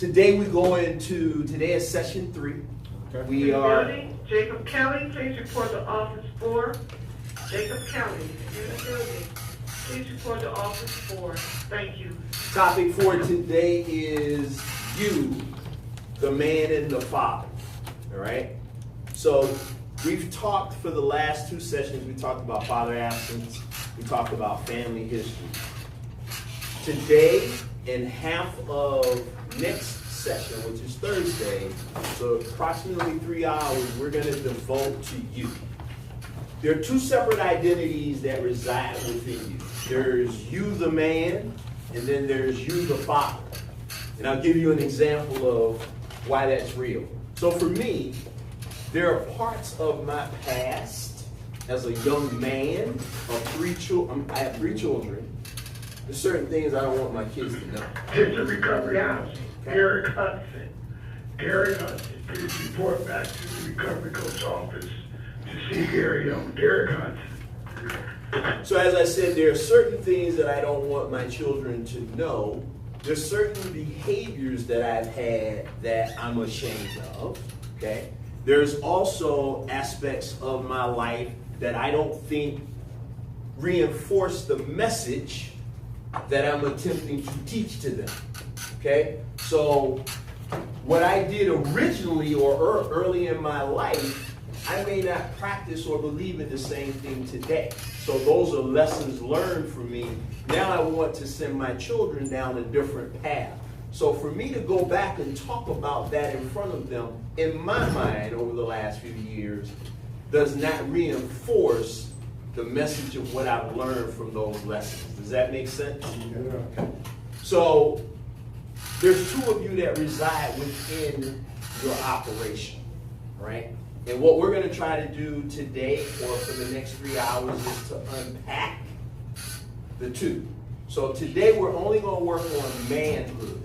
Today today is session 3. Okay. We are, Building, Jacob Kelly, please report to office 4. Jacob Kelly, in the building. Please report to office 4. Thank you. topic for today is you, the man and the father. All right? So we've talked for the last 2 sessions, we talked about father absence, we talked about family history. Today and half of next session, which is Thursday, so approximately 3 hours, we're going to devote to you. There are 2 separate identities that reside within you. There's you, the man, and then there's you, the father. And I'll give you an example of why that's real. So for me, there are parts of my past as a young man of 3 children. I have 3 children. There's certain things I don't want my kids to know. Here's the recovery house. Derek Hudson. Derek Hudson, please report back to the recovery coach office to see Gary on Derek Hudson. So as I said, there are certain things that I don't want my children to know. There's certain behaviors that I've had that I'm ashamed of, okay? There's also aspects of my life that I don't think reinforce the message that I'm attempting to teach to them, okay? So what I did originally or early in my life, I may not practice or believe in the same thing today. So those are lessons learned for me. Now I want to send my children down a different path. So for me to go back and talk about that in front of them, in my mind over the last few years, does not reinforce the message of what I've learned from those lessons. Does that make sense? Yeah. So there's 2 of you that reside within your operation, right? And what we're going to try to do today or for the next 3 hours is to unpack the 2. So today we're only going to work on manhood.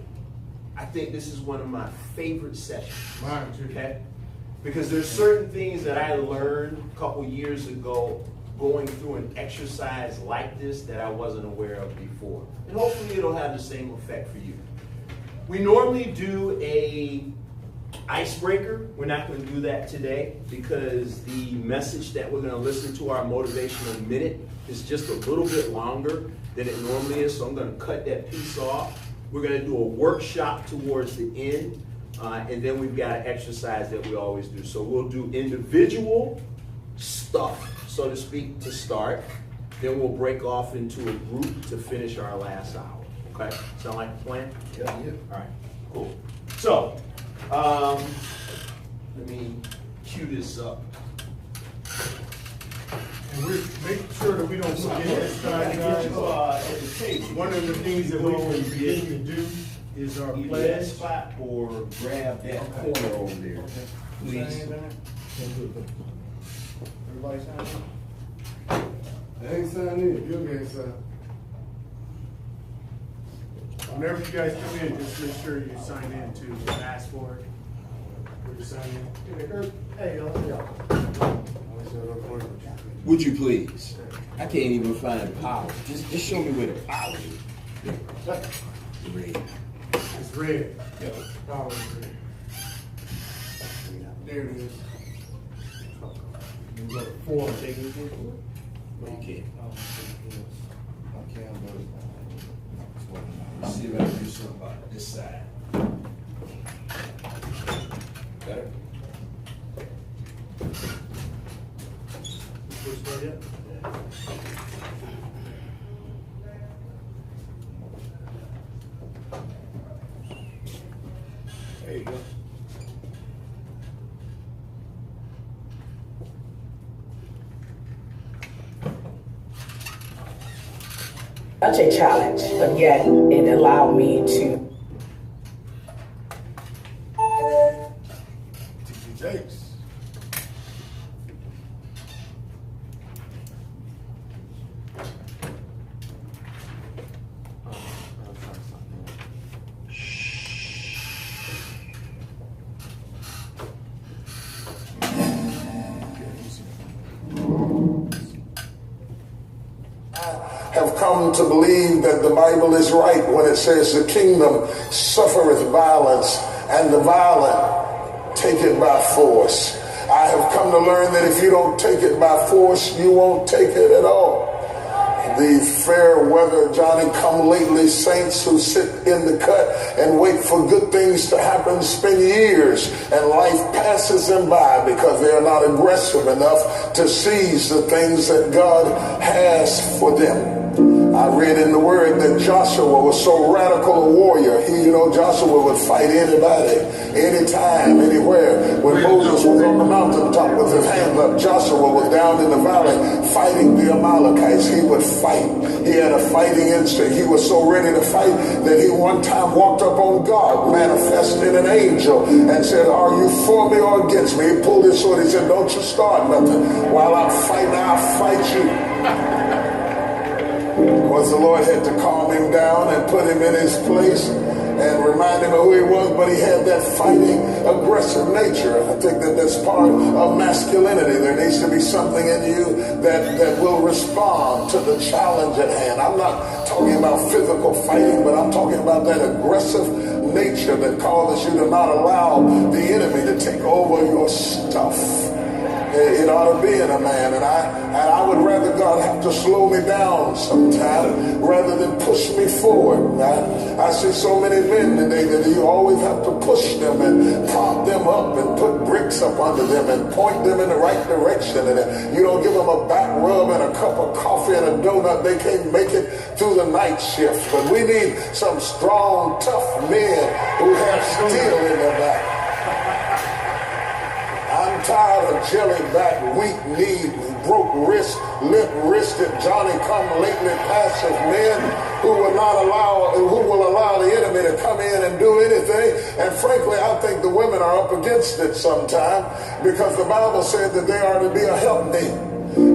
I think this is one of my favorite sessions. Mine too. Okay? Because there's certain things that I learned a couple years ago going through an exercise like this that I wasn't aware of before. And hopefully it'll have the same effect for you. We normally do a icebreaker. We're not going to do that today because the message that we're going to listen to, our motivational minute, is just a little bit longer than it normally is. So I'm going to cut that piece off. We're going to do a workshop towards the end. And then we've got an exercise that we always do. So we'll do individual stuff, so to speak, to start. Then we'll break off into a group to finish our last hour. Okay? Sound like a plan? Yeah. All right, cool. So, let me cue this up. And we're making sure that we don't forget this time, guys. At the table. One of the things that we will begin to do is our Either that pledge. spot or grab that corner over there. Please. Everybody sign in? They ain't signed in. You ain't signed. Whenever you guys come in, just make sure you sign in too. Ask for it. Would you sign in? Hey, Would you please? I can't even find power. Just show me where the power is. Red. It's red. Yeah. Power is red. There it is. You got 4. Take it. No, you can't. Okay, I'm going. Let's see if I can do something about this side. Better? Push that yet? There you go. Such a challenge, but yet it allowed me to. Takes. Have come to believe that the Bible is right when it says the kingdom suffereth violence, and the violent take it by force. I have come to learn that if you don't take it by force, you won't take it at all. The fair weather Johnny come lately saints who sit in the cut and wait for good things to happen spend years, and life passes them by because they are not aggressive enough to seize the things that God has for them. I read in the word that Joshua was so radical a warrior. Joshua would fight anybody, anytime, anywhere. When Moses was on the mountaintop with his hand up, Joshua was down in the valley fighting the Amalekites. He would fight. He had a fighting instinct. He was so ready to fight that he one time walked up on God, manifested an angel, and said, "Are you for me or against me?" He pulled his sword. He said, "Don't you start nothing. While I'm fighting, I'll fight you." Was the Lord had to calm him down and put him in his place and remind him of who he was, but he had that fighting, aggressive nature. I think that that's part of masculinity. There needs to be something in you that will respond to the challenge at hand. I'm not talking about physical fighting, but I'm talking about that aggressive nature that causes you to not allow the enemy to take over your stuff. It ought to be in a man, and I would rather God have to slow me down sometime rather than push me forward. I see so many men today that you always have to push them and prop them up and put bricks up under them and point them in the right direction. And you don't give them a back rub and a cup of coffee and a donut, they can't make it through the night shift. But we need some strong, tough men who have steel in their back. I'm tired of jelly-back, weak-kneed, broke wrist, limp-wristed, Johnny-come-lately passive men who will allow the enemy to come in and do anything. And frankly, I think the women are up against it sometime because the Bible said that they are to be a helpmate.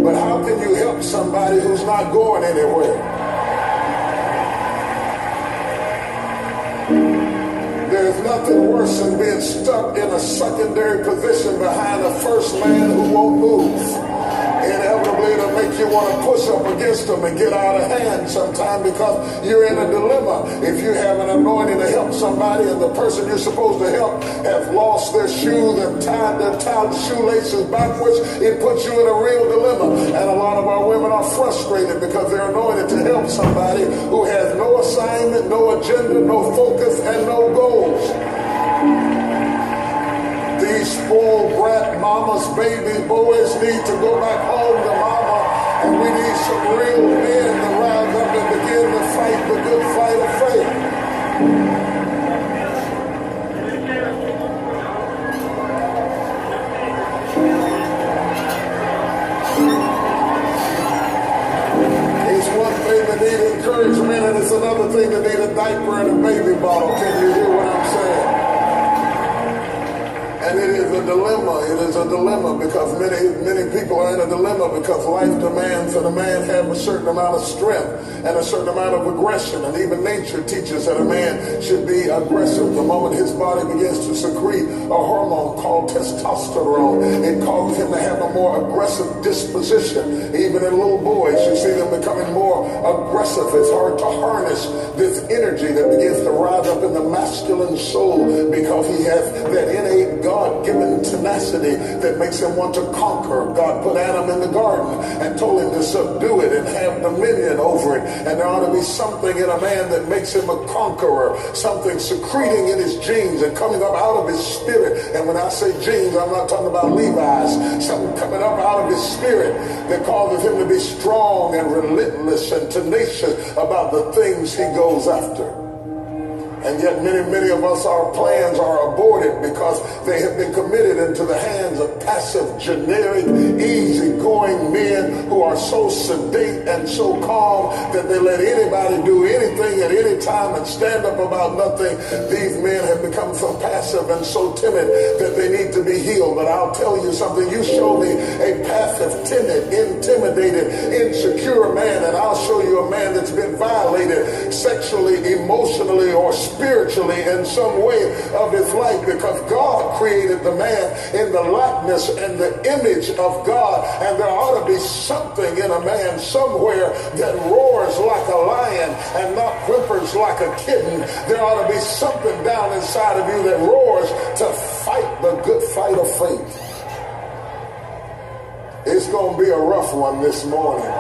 But how can you help somebody who's not going anywhere? There's nothing worse than being stuck in a secondary position behind a first man who won't move. Inevitably, it'll make you want to push up against them and get out of hand sometime because you're in a dilemma. If you have an anointing to help somebody and the person you're supposed to help has lost their shoes and tied their shoelaces backwards, it puts you in a real dilemma. And a lot of our women are frustrated because they're anointed to help somebody who has no assignment, no agenda, no focus, and no goals. These spoiled brat mamas, baby boys need to go back home to mama, and we need some real men to rise up and begin to fight the good fight of faith. It's one thing to need encouragement, and it's another thing to need a diaper and a baby bottle. Can you hear what I'm saying? And it is a dilemma. It is a dilemma because many people are in a dilemma because life demands that a man have a certain amount of strength and a certain amount of aggression. And even nature teaches that a man should be aggressive. The moment his body begins to secrete a hormone called testosterone, it causes him to have a more aggressive disposition. Even in little boys, you see them becoming more aggressive. It's hard to harness this energy that begins to rise up in the masculine soul because he has that innate God-given tenacity that makes him want to conquer. God put Adam in the garden and told him to subdue it and have dominion over it. And there ought to be something in a man that makes him a conqueror, something secreting in his genes and coming up out of his spirit. And when I say genes, I'm not talking about Levi's. Something coming up out of his spirit that causes him to be strong and relentless and tenacious about the things he goes after. And yet many of us, our plans are aborted because they have been committed into the hands of passive, generic, easygoing men who are so sedate and so calm that they let anybody do anything at any time and stand up about nothing. These men have become so passive and so timid that they need to be healed. But I'll tell you something. You show me a passive, timid, intimidated, insecure man, and I'll show you a man that's been violated sexually, emotionally, or spiritually spiritually in some way of his life, because God created the man in the likeness and the image of God. And there ought to be something in a man somewhere that roars like a lion and not whimpers like a kitten. There ought to be something down inside of you that roars to fight the good fight of faith. It's going to be a rough one this morning.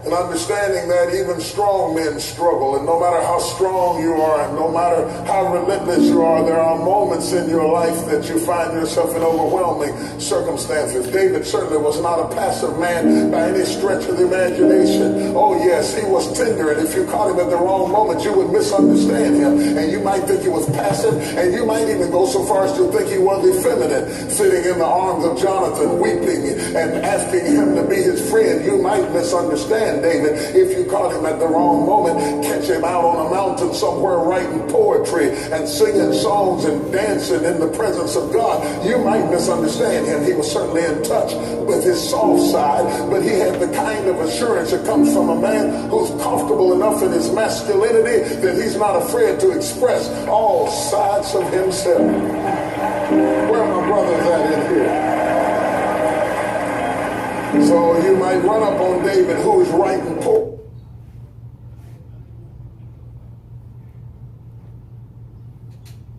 And understanding that even strong men struggle, and no matter how strong you are, and no matter how relentless you are, there are moments in your life that you find yourself in overwhelming circumstances. David certainly was not a passive man by any stretch of the imagination. Oh yes, he was tender, and if you caught him at the wrong moment, you would misunderstand him, and you might think he was passive, and you might even go so far as to think he was effeminate, sitting in the arms of Jonathan, weeping and asking him to be his friend. You might misunderstand David if you caught him at the wrong moment. Catch him out on a mountain somewhere writing poetry and singing songs and dancing in the presence of God. You might misunderstand him. He was certainly in touch with his soft side, but he had the kind of assurance that comes from a man who's comfortable enough in his masculinity that he's not afraid to express all sides of himself. Where are my brothers at in here? So you might run up on David, who is writing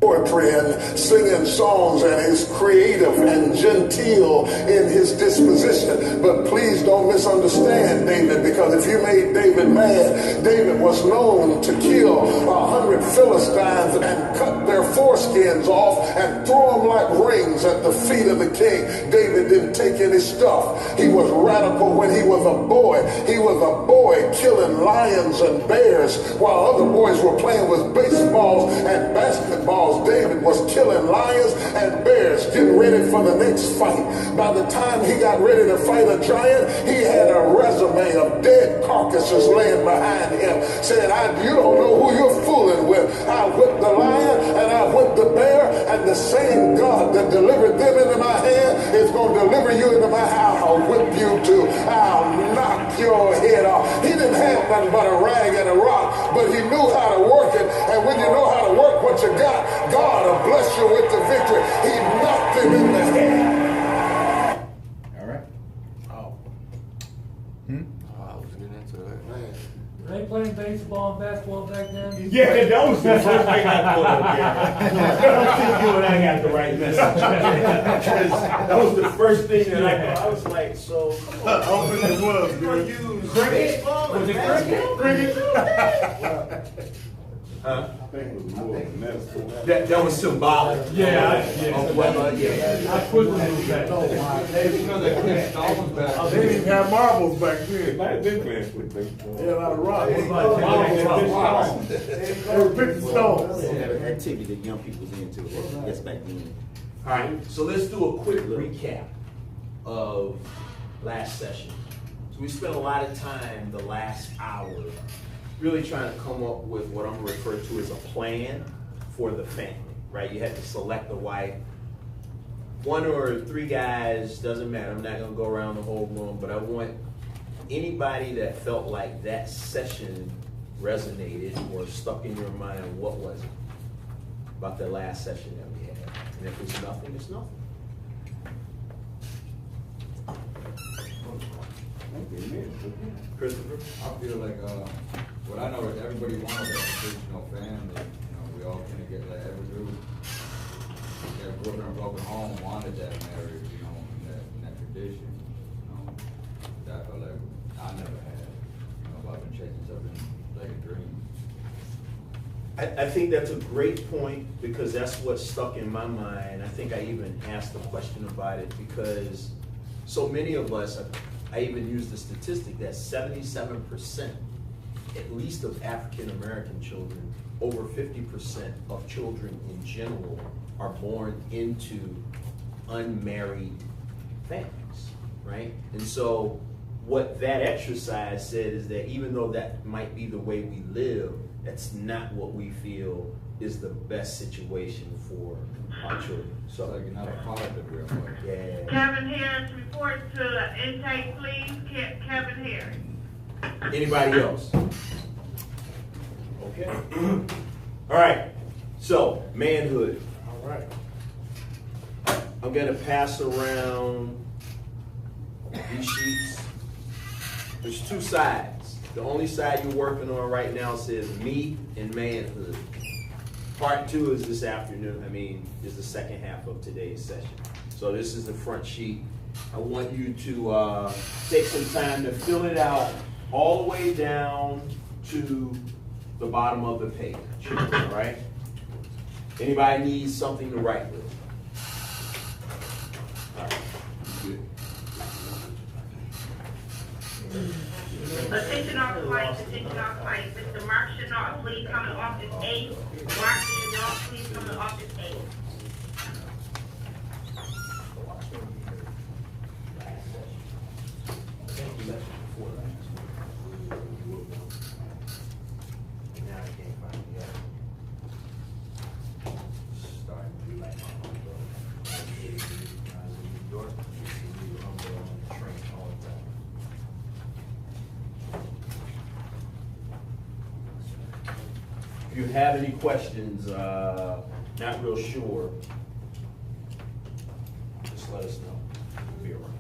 poetry and singing songs, and is creative and genteel in his disposition. But please don't misunderstand David, because if you made David mad, David was known to kill 100 Philistines and cut their foreskins off and throw them like rings at the feet of the king. David didn't take any stuff. He was radical when he was a boy. He was a boy killing lions and bears while other boys were playing with baseballs and basketballs. David was killing lions and bears, getting ready for the next fight. By the time he got ready to fight a giant, he had a resume of dead carcasses laying behind him, saying, you don't know who you're fooling with. I whipped the lion and I whipped the bear, and the same God that delivered them into my hand is going to deliver you into my house. I'll whip you too. I'll knock your head off. He didn't have nothing but a rag and a rock, but he knew how to work it. And when you know how to work what you got, God will bless you with the victory. He knocked him in the head. All right. Oh. I was getting into that. Man. Were they playing baseball and basketball back then? Yeah, that was the first thing I thought of. I think you and I got the right message. That was the first thing that I thought. I was like, so, come on. I don't think it was, Use Cricket? baseball Was and it basketball? Cricket? Huh? I think it was more than metaphor. That was symbolic. Yeah, Of whether, yeah. I put them in that. They They didn't have marbles back then. Might have been playing with baseball. They had a lot of rocks. They were picking stones. Activity that young people was into, I guess, back then. All right, so let's do a quick recap of last session. So we spent a lot of time the last hour really trying to come up with what I'm going to refer to as a plan for the family, right? You had to select a wife. 1 or 3 guys, doesn't matter. I'm not going to go around the whole room, but I want anybody that felt like that session resonated or stuck in your mind, what was it about the last session that we had? And if it's nothing, it's nothing. Christopher? I feel like, what I know is everybody wanted a traditional family. You know, we all kind of get like every group that grew up in a broken home wanted that marriage, you know, in that tradition. You know, that I felt like I never had. You know, I've been chasing something like a dream. I think that's a great point, because that's what stuck in my mind. I think I even asked a question about it, because so many of us, I even used the statistic that 77%, at least of African American children, over 50% of children in general are born into unmarried families, right? And so what that exercise said is that even though that might be the way we live, that's not what we feel is the best situation for our children. So like you're not a part of it real quick. Yeah. Kevin Harris, report to intake, please. Kevin Harris. Anybody else? Okay. All right. So, manhood. All right. I'm gonna pass around these sheets. There's two sides. The only side you're working on right now says me and manhood. Part 2 is this afternoon. Is the second half of today's session. So this is the front sheet. I want you to take some time to fill it out all the way down to the bottom of the page. All right? Anybody needs something to write with? All right. Good. Attention all flights, Mr. Mark Chenault, please come in office 8. Mark Chenault, please come in office 8. If you have any questions, not real sure, just let us know. We'll be around.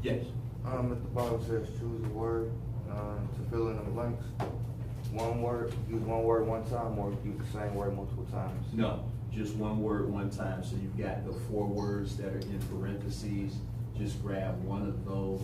Yes. At the bottom says choose a word to fill in the blanks. One word, use one word one time, or use the same word multiple times. No, just one word one time. So you've got the 4 words that are in parentheses. Just grab one of those